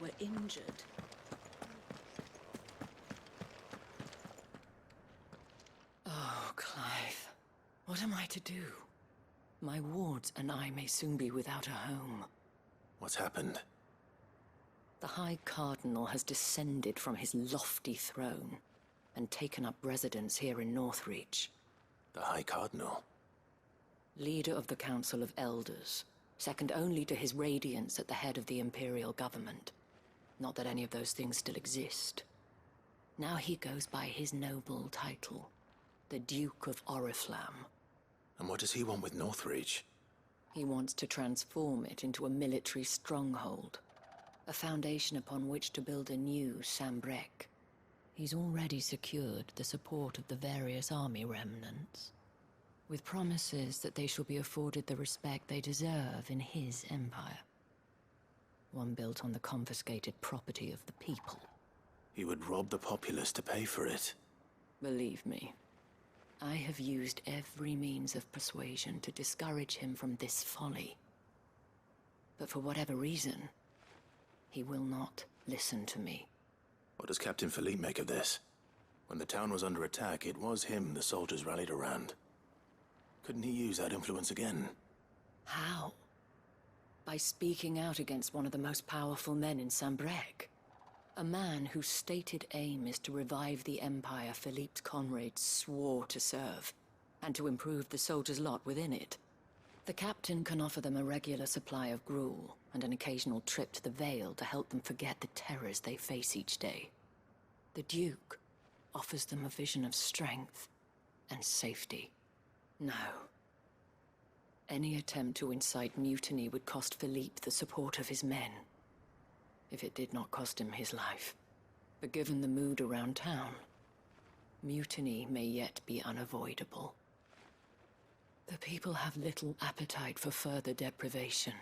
were injured. Oh, Clive. What am I to do? My wards and I may soon be without a home. What's happened? The High Cardinal has descended from his lofty throne and taken up residence here in Northreach. The High Cardinal? Leader of the Council of Elders, second only to his Radiance at the head of the Imperial government. Not that any of those things still exist. Now he goes by his noble title, the Duke of Oriflamme. And what does he want with Northreach? He wants to transform it into a military stronghold, a foundation upon which to build a new Sambrec. He's already secured the support of the various army remnants, with promises that they shall be afforded the respect they deserve in his empire. One built on the confiscated property of the people. He would rob the populace to pay for it. Believe me, I have used every means of persuasion to discourage him from this folly. But for whatever reason, he will not listen to me. What does Captain Philippe make of this? When the town was under attack, it was him the soldiers rallied around. Couldn't he use that influence again? How? By speaking out against one of the most powerful men in Sambrec. A man whose stated aim is to revive the empire Philippe's comrades swore to serve, and to improve the soldiers' lot within it. The captain can offer them a regular supply of gruel, and an occasional trip to the Vale to help them forget the terrors they face each day. The Duke offers them a vision of strength and safety. No. Any attempt to incite mutiny would cost Philippe the support of his men, if it did not cost him his life. But given the mood around town, mutiny may yet be unavoidable. The people have little appetite for further deprivation,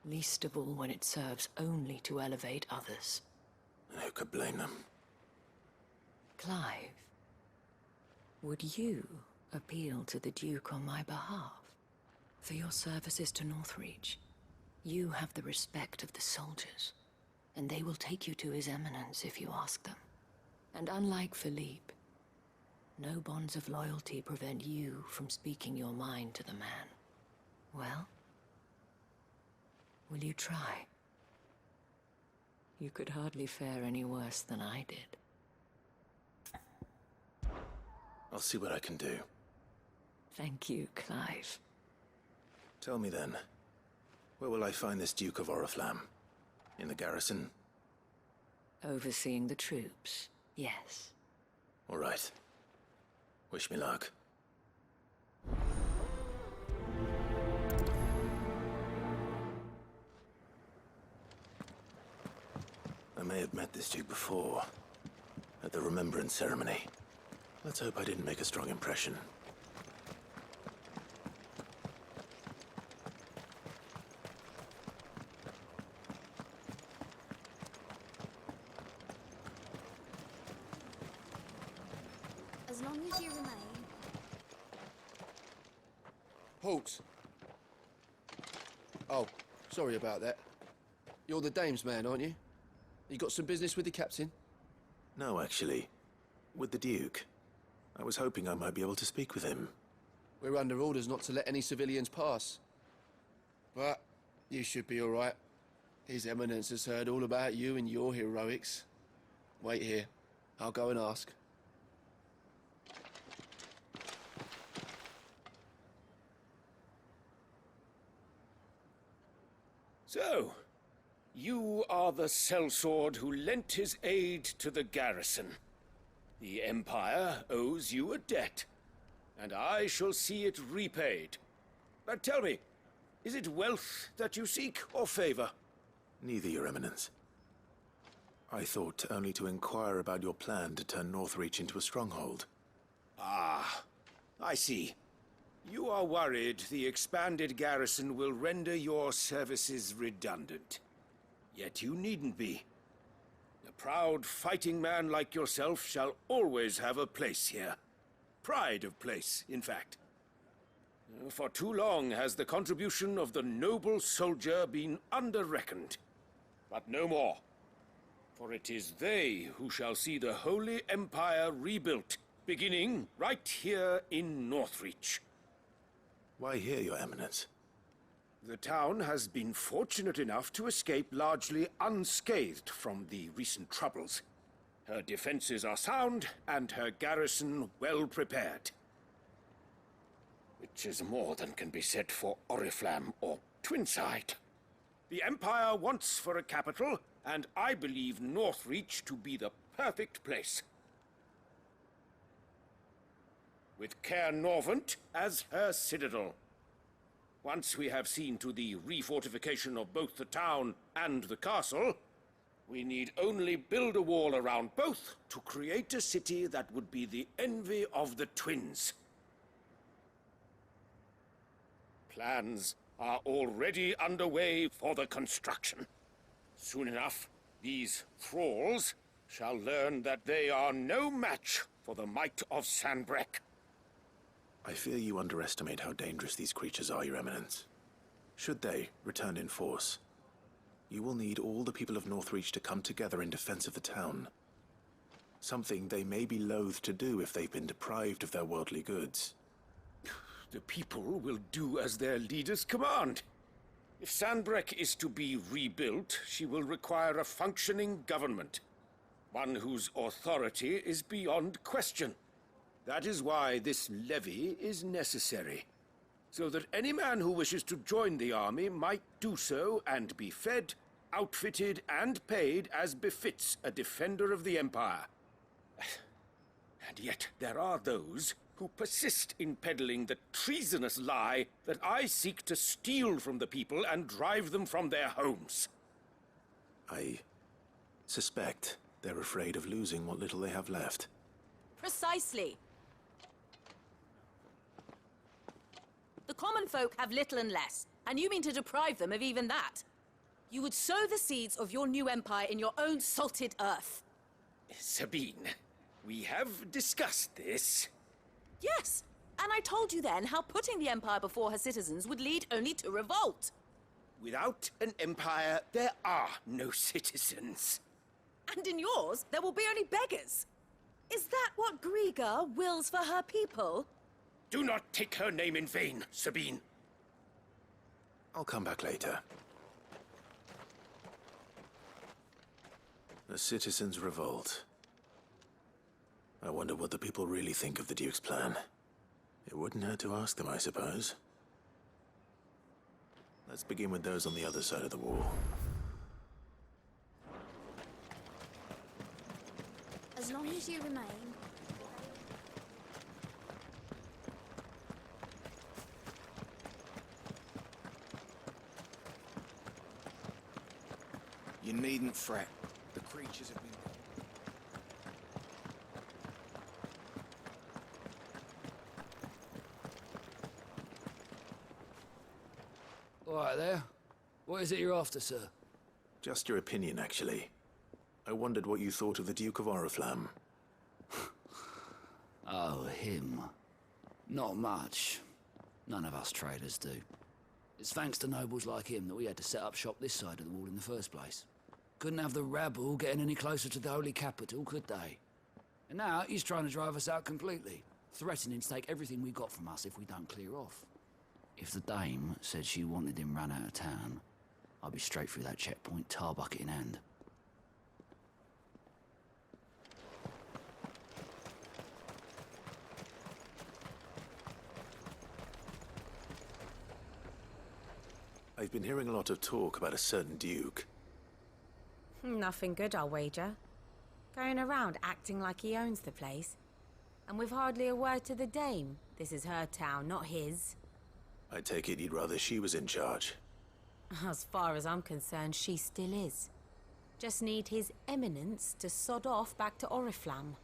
least of all when it serves only to elevate others. And who could blame them? Clive, would you appeal to the Duke on my behalf? For your services to Northreach, you have the respect of the soldiers, and they will take you to His Eminence if you ask them. And unlike Philippe, no bonds of loyalty prevent you from speaking your mind to the man. Well, will you try? You could hardly fare any worse than I did. I'll see what I can do. Thank you, Clive. Tell me then, where will I find this Duke of Oriflamme? In the garrison? Overseeing the troops, yes. All right. Wish me luck. I may have met this Duke before, at the Remembrance Ceremony. Let's hope I didn't make a strong impression. As long as you remain. Halt! Oh, sorry about that. You're the dame's man, aren't you? You got some business with the captain? No, actually. With the Duke. I was hoping I might be able to speak with him. We're under orders not to let any civilians pass. But you should be all right. His Eminence has heard all about you and your heroics. Wait here. I'll go and ask. So, you are the sellsword who lent his aid to the garrison. The Empire owes you a debt, and I shall see it repaid. But tell me, is it wealth that you seek, or favor? Neither, Your Eminence. I thought only to inquire about your plan to turn Northreach into a stronghold. Ah, I see. You are worried the expanded garrison will render your services redundant. Yet you needn't be. A proud fighting man like yourself shall always have a place here. Pride of place, in fact. For too long has the contribution of the noble soldier been under-reckoned. but no more. For it is they who shall see the Holy Empire rebuilt, beginning right here in Northreach. Why here, Your Eminence? The town has been fortunate enough to escape largely unscathed from the recent troubles. Her defenses are sound, and her garrison well prepared. Which is more than can be said for Oriflamme or Twinside. The Empire wants for a capital, and I believe Northreach to be the perfect place. With Caer Norvent as her citadel. Once we have seen to the refortification of both the town and the castle, we need only build a wall around both to create a city that would be the envy of the twins. Plans are already underway for the construction. Soon enough, these thralls shall learn that they are no match for the might of Sanbreque. I fear you underestimate how dangerous these creatures are, Your Eminence. Should they return in force, you will need all the people of Northreach to come together in defense of the town. Something they may be loath to do if they've been deprived of their worldly goods. The people will do as their leaders command. If Sanbreque is to be rebuilt, she will require a functioning government. One whose authority is beyond question. That is why this levy is necessary. So that any man who wishes to join the army might do so and be fed, outfitted, and paid as befits a defender of the Empire. And yet there are those who persist in peddling the treasonous lie that I seek to steal from the people and drive them from their homes. I suspect they're afraid of losing what little they have left. Precisely. The common folk have little and less, and you mean to deprive them of even that. You would sow the seeds of your new empire in your own salted earth. Sabine, we have discussed this. Yes, and I told you then how putting the empire before her citizens would lead only to revolt. Without an empire, there are no citizens. And in yours, there will be only beggars. Is that what Griga wills for her people? Do not take her name in vain, Sabine. I'll come back later. The citizens revolt. I wonder what the people really think of the Duke's plan. It wouldn't hurt to ask them, I suppose. Let's begin with those on the other side of the wall. As long as you remain. You needn't fret. The creatures have been... All right there. What is it you're after, sir? Just your opinion, actually. I wondered what you thought of the Duke of Oriflamme. Oh, him. Not much. None of us traders do. It's thanks to nobles like him that we had to set up shop this side of the wall in the first place. Couldn't have the rabble getting any closer to the holy capital, could they? And now he's trying to drive us out completely, threatening to take everything we got from us if we don't clear off. If the dame said she wanted him run out of town, I'd be straight through that checkpoint, tar bucket in hand. I've been hearing a lot of talk about a certain Duke. Nothing good, I'll wager. Going around acting like he owns the place. And with hardly a word to the dame. This is her town, not his. I take it you'd rather she was in charge. As far as I'm concerned, she still is. Just need his eminence to sod off back to Oriflamme.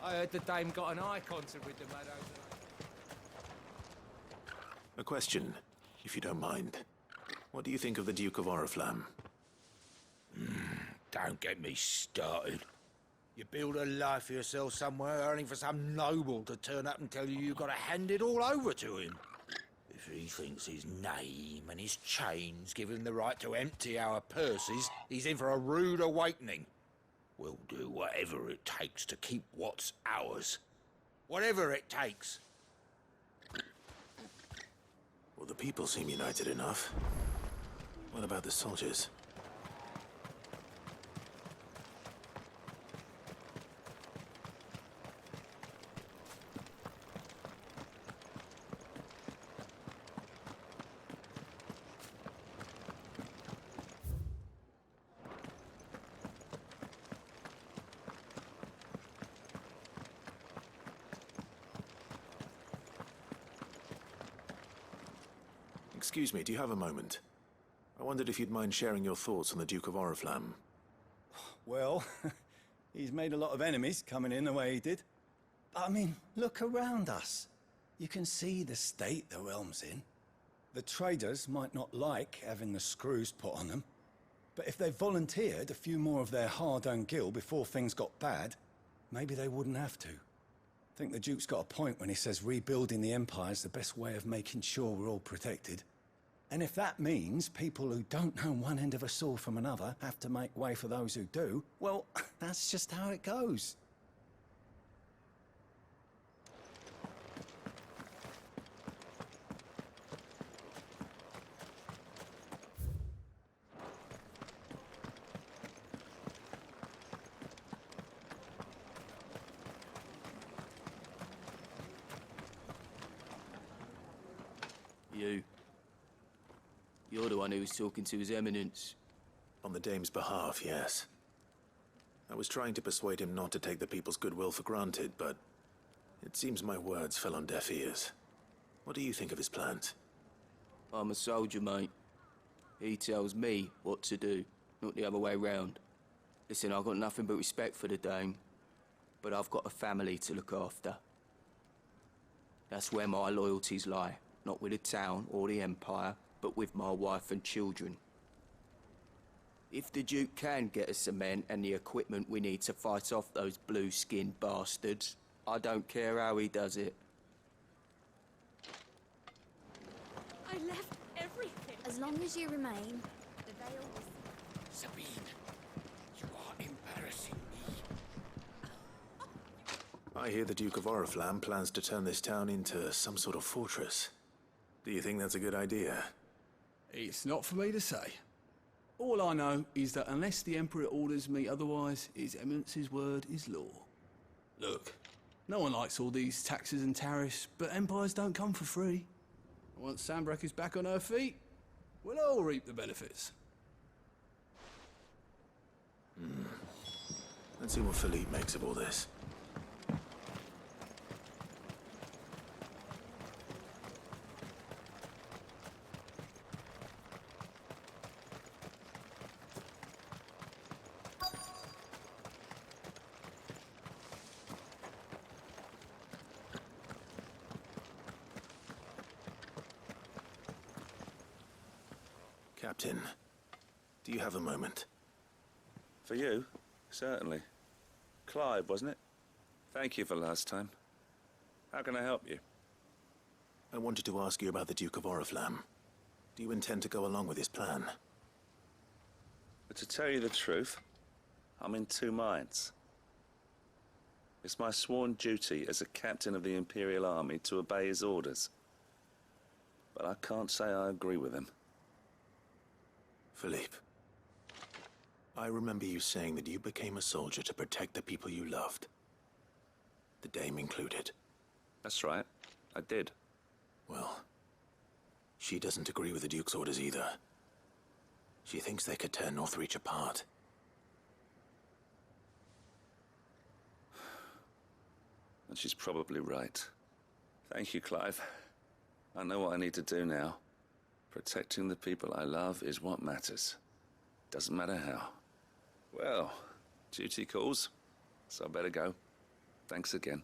I heard the dame got an eye concert with the meadows. A question, if you don't mind. What do you think of the Duke of Oriflamme? Don't get me started. You build a life for yourself somewhere, only for some noble to turn up and tell you you've got to hand it all over to him. If he thinks his name and his chains give him the right to empty our purses, he's in for a rude awakening. We'll do whatever it takes to keep what's ours. Whatever it takes. Well, the people seem united enough. What about the soldiers? Excuse me, do you have a moment? I wondered if you'd mind sharing your thoughts on the Duke of Oriflamme. Well, he's made a lot of enemies coming in the way he did. But I mean, look around us. You can see the state the realm's in. The traders might not like having the screws put on them, but if they volunteered a few more of their hard-earned gil before things got bad, maybe they wouldn't have to. I think the Duke's got a point when he says rebuilding the Empire's the best way of making sure we're all protected. And if that means people who don't know one end of a sword from another have to make way for those who do, well, that's just how it goes. You're the one who was talking to His Eminence. On the Dame's behalf, yes. I was trying to persuade him not to take the people's goodwill for granted, but it seems my words fell on deaf ears. What do you think of his plans? I'm a soldier, mate. He tells me what to do, not the other way round. Listen, I've got nothing but respect for the Dame, but I've got a family to look after. That's where my loyalties lie, not with the town or the Empire, but with my wife and children. If the Duke can get us the men and the equipment we need to fight off those blue-skinned bastards, I don't care how he does it. I left everything. As long as you remain, the veil will... Sabine, you are embarrassing me. I hear the Duke of Oriflamme plans to turn this town into some sort of fortress. Do you think that's a good idea? It's not for me to say. All I know is that unless the Emperor orders me otherwise, His Eminence's word is law. Look, no one likes all these taxes and tariffs, but empires don't come for free. Once Sanbreque is back on her feet, we'll all reap the benefits. Let's see what Philippe makes of all this. Captain, do you have a moment? For you? Certainly. Clive, wasn't it? Thank you for last time. How can I help you? I wanted to ask you about the Duke of Oriflamme. Do you intend to go along with his plan? But to tell you the truth, I'm in two minds. It's my sworn duty as a captain of the Imperial Army to obey his orders. But I can't say I agree with him. Philippe, I remember you saying that you became a soldier to protect the people you loved. The Dame included. That's right, I did. Well, she doesn't agree with the Duke's orders either. She thinks they could tear Northreach apart. And she's probably right. Thank you, Clive. I know what I need to do now. Protecting the people I love is what matters. Doesn't matter how. Well, duty calls, so I better go. Thanks again.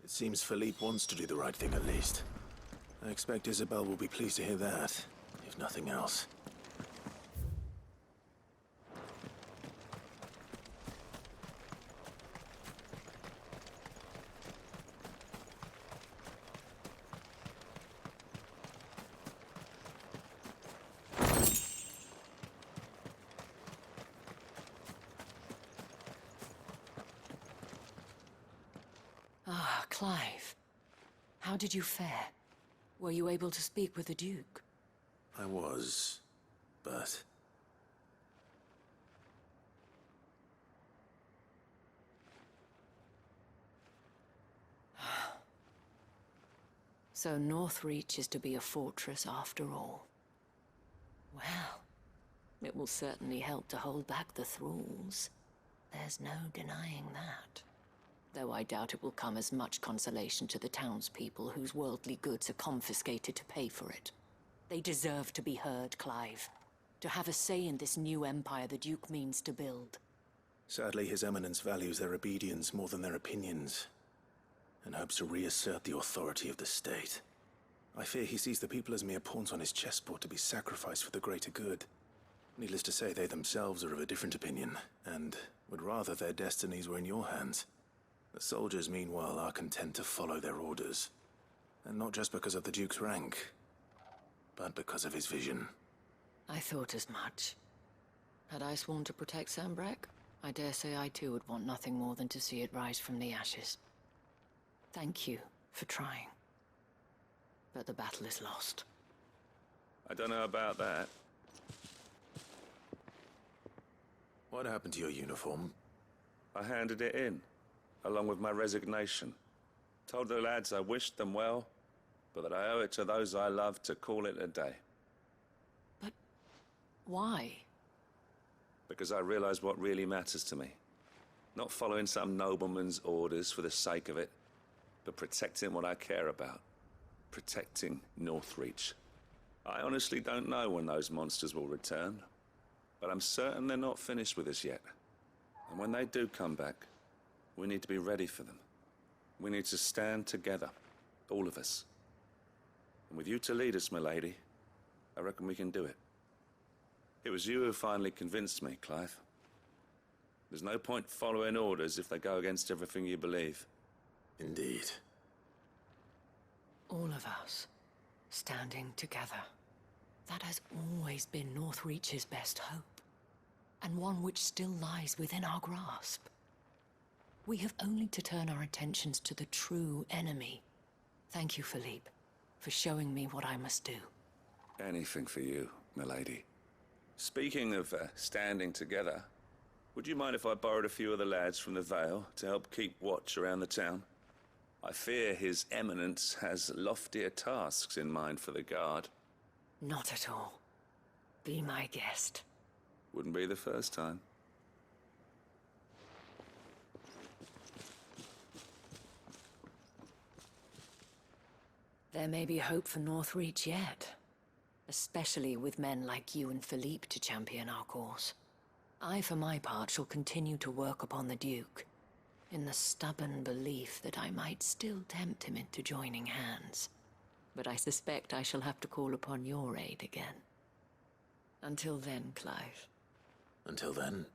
It Seems Philippe wants to do the right thing at least. I expect Isabel will be pleased to hear that, if nothing else. Ah, Clive. How did you fare? Were you able to speak with the Duke? I was, but... So Northreach is to be a fortress after all. Well, it will certainly help to hold back the thralls. There's no denying that. Though I doubt it will come as much consolation to the townspeople whose worldly goods are confiscated to pay for it. They deserve to be heard, Clive. To have a say in this new empire the Duke means to build. Sadly, His Eminence values their obedience more than their opinions, and hopes to reassert the authority of the state. I fear he sees the people as mere pawns on his chessboard to be sacrificed for the greater good. Needless to say, they themselves are of a different opinion, and would rather their destinies were in your hands. The soldiers, meanwhile, are content to follow their orders. And not just because of the Duke's rank, but because of his vision. I thought as much. Had I sworn to protect Sambrek, I dare say I too would want nothing more than to see it rise from the ashes. Thank you for trying. But the battle is lost. I don't know about that. What happened to your uniform? I handed it in, along with my resignation. Told the lads I wished them well, but that I owe it to those I love to call it a day. But why? Because I realize what really matters to me. Not following some nobleman's orders for the sake of it, but protecting what I care about. Protecting Northreach. I honestly don't know when those monsters will return, but I'm certain they're not finished with us yet. And when they do come back, we need to be ready for them. We need to stand together, all of us. And with you to lead us, milady, I reckon we can do it. It was you who finally convinced me, Clive. There's no point following orders if they go against everything you believe. Indeed. All of us, standing together. That has always been Northreach's best hope, and one which still lies within our grasp. We have only to turn our attentions to the true enemy. Thank you, Philippe, for showing me what I must do. Anything for you, milady. Speaking of standing together, would you mind if I borrowed a few of the lads from the Vale to help keep watch around the town? I fear His Eminence has loftier tasks in mind for the guard. Not at all. Be my guest. Wouldn't be the first time. There may be hope for Northreach yet. Especially with men like you and Philippe to champion our cause. I, for my part, shall continue to work upon the Duke, in the stubborn belief that I might still tempt him into joining hands. But I suspect I shall have to call upon your aid again. Until then, Clive. Until then...